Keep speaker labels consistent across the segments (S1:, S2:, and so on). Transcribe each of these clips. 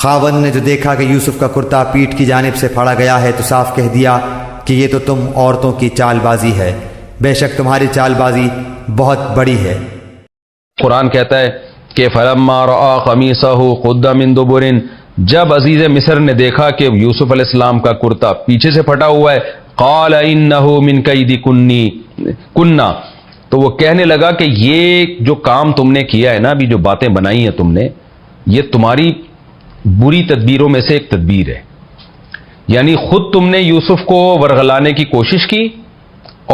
S1: خاوند نے جو دیکھا کہ یوسف کا کرتا پیٹھ کی جانب سے پھاڑا گیا ہے تو صاف کہہ دیا کہ یہ تو تم عورتوں کی چال بازی ہے، بے شک تمہاری چال بازی بہت بڑی ہے۔
S2: قرآن کہتا ہے کہ فلما رأى قمیصہ قد من دبر، جب عزیز مصر نے دیکھا کہ یوسف علیہ السلام کا کرتا پیچھے سے پھٹا ہوا ہے، قال انہ من کیدکن، تو وہ کہنے لگا کہ یہ جو کام تم نے کیا ہے نا، ابھی جو باتیں بنائی ہیں تم نے، یہ تمہاری بری تدبیروں میں سے ایک تدبیر ہے۔ یعنی خود تم نے یوسف کو ورغلانے کی کوشش کی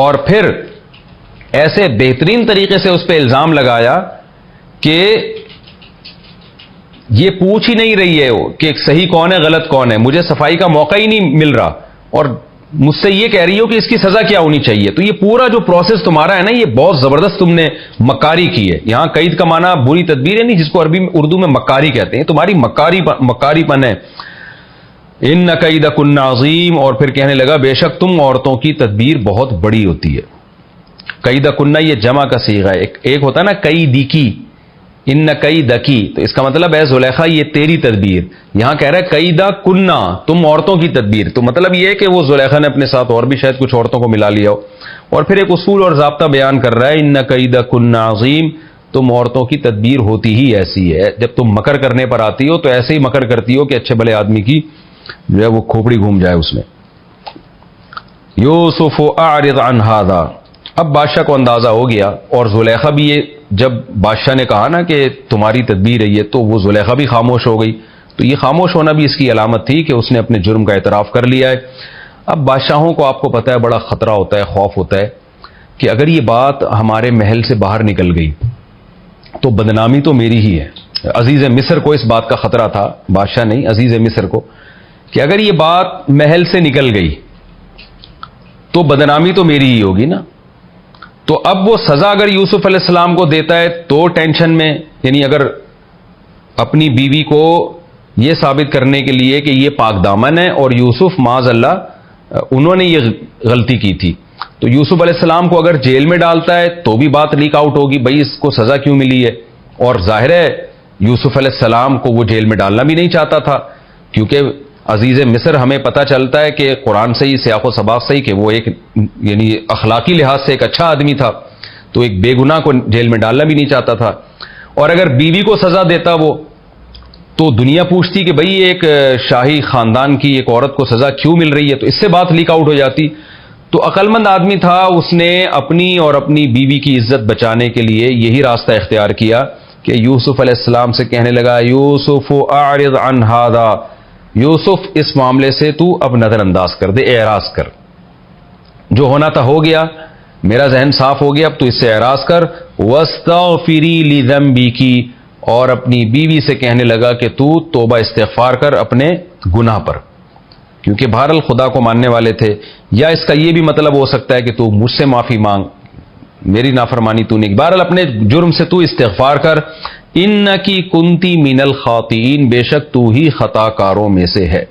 S2: اور پھر ایسے بہترین طریقے سے اس پہ الزام لگایا کہ یہ پوچھ ہی نہیں رہی ہے کہ صحیح کون ہے غلط کون ہے، مجھے صفائی کا موقع ہی نہیں مل رہا، اور مجھ سے یہ کہہ رہی ہو کہ اس کی سزا کیا ہونی چاہیے۔ تو یہ پورا جو پروسیس تمہارا ہے نا، یہ بہت زبردست تم نے مکاری کی ہے۔ یہاں قید کا معنی بری تدبیر ہے نہیں، جس کو عربی میں اردو میں مکاری کہتے ہیں، تمہاری مکاری پن ہے۔ ان کیدکن عظیم، اور پھر کہنے لگا بے شک تم عورتوں کی تدبیر بہت بڑی ہوتی ہے۔ کیدکن یہ جمع کا صیغہ ہے، ایک ہوتا ہے نا کیدی کی، ان کیدکی، تو اس کا مطلب ہے زلیخا یہ تیری تدبیر۔ یہاں کہہ رہا ہے کیدکن، تم عورتوں کی تدبیر، تو مطلب یہ ہے کہ وہ زلیخا نے اپنے ساتھ اور بھی شاید کچھ عورتوں کو ملا لیا ہو۔ اور پھر ایک اصول اور ضابطہ بیان کر رہا ہے، ان کیدکن عظیم، تم عورتوں کی تدبیر ہوتی ہی ایسی ہے، جب تم مکر کرنے پر آتی ہو تو ایسے ہی مکر کرتی ہو کہ اچھے بھلے آدمی کی جو ہے وہ کھوپڑی گھوم جائے اس میں۔ یوسف اعرض عن ھذا، اب بادشاہ کو اندازہ ہو گیا، اور زلیخا بھی، یہ جب بادشاہ نے کہا نا کہ تمہاری تدبیر ہے یہ، تو وہ زلیخا بھی خاموش ہو گئی۔ تو یہ خاموش ہونا بھی اس کی علامت تھی کہ اس نے اپنے جرم کا اعتراف کر لیا ہے۔ اب بادشاہوں کو آپ کو پتہ ہے بڑا خطرہ ہوتا ہے، خوف ہوتا ہے کہ اگر یہ بات ہمارے محل سے باہر نکل گئی تو بدنامی تو میری ہی ہے۔ عزیز مصر کو اس بات کا خطرہ تھا، بادشاہ نہیں، عزیز مصر کو، کہ اگر یہ بات محل سے نکل گئی تو بدنامی تو میری ہی ہوگی نا۔ تو اب وہ سزا اگر یوسف علیہ السلام کو دیتا ہے تو ٹینشن میں، یعنی اگر اپنی بیوی کو یہ ثابت کرنے کے لیے کہ یہ پاک دامن ہے اور یوسف معاذ اللہ انہوں نے یہ غلطی کی تھی، تو یوسف علیہ السلام کو اگر جیل میں ڈالتا ہے تو بھی بات لیک آؤٹ ہوگی، بھائی اس کو سزا کیوں ملی ہے۔ اور ظاہر ہے یوسف علیہ السلام کو وہ جیل میں ڈالنا بھی نہیں چاہتا تھا، کیونکہ عزیز مصر ہمیں پتہ چلتا ہے کہ قرآن سے ہی، سیاق و سباق سے ہی، کہ وہ ایک یعنی اخلاقی لحاظ سے ایک اچھا آدمی تھا، تو ایک بے گناہ کو جیل میں ڈالنا بھی نہیں چاہتا تھا۔ اور اگر بیوی کو سزا دیتا وہ، تو دنیا پوچھتی کہ بھئی ایک شاہی خاندان کی ایک عورت کو سزا کیوں مل رہی ہے، تو اس سے بات لیک آؤٹ ہو جاتی۔ تو عقل مند آدمی تھا، اس نے اپنی اور اپنی بیوی کی عزت بچانے کے لیے یہی راستہ اختیار کیا کہ یوسف علیہ السلام سے کہنے لگا یوسف اعرض عن ھذا، یوسف اس معاملے سے تو اب نظر انداز کر دے، اعراض کر، جو ہونا تھا ہو گیا، میرا ذہن صاف ہو گیا، اب تو اس سے اعراض کر، واستغفری لذنبک، اور اپنی بیوی سے کہنے لگا کہ تو توبہ استغفار کر اپنے گناہ پر، کیونکہ بہرحال خدا کو ماننے والے تھے۔ یا اس کا یہ بھی مطلب ہو سکتا ہے کہ تو مجھ سے معافی مانگ، میری نافرمانی تو نہیں، بہرحال اپنے جرم سے تو استغفار کر، انکی کنتی من الخاطئین، بے شک تو ہی خطا کاروں میں سے ہے۔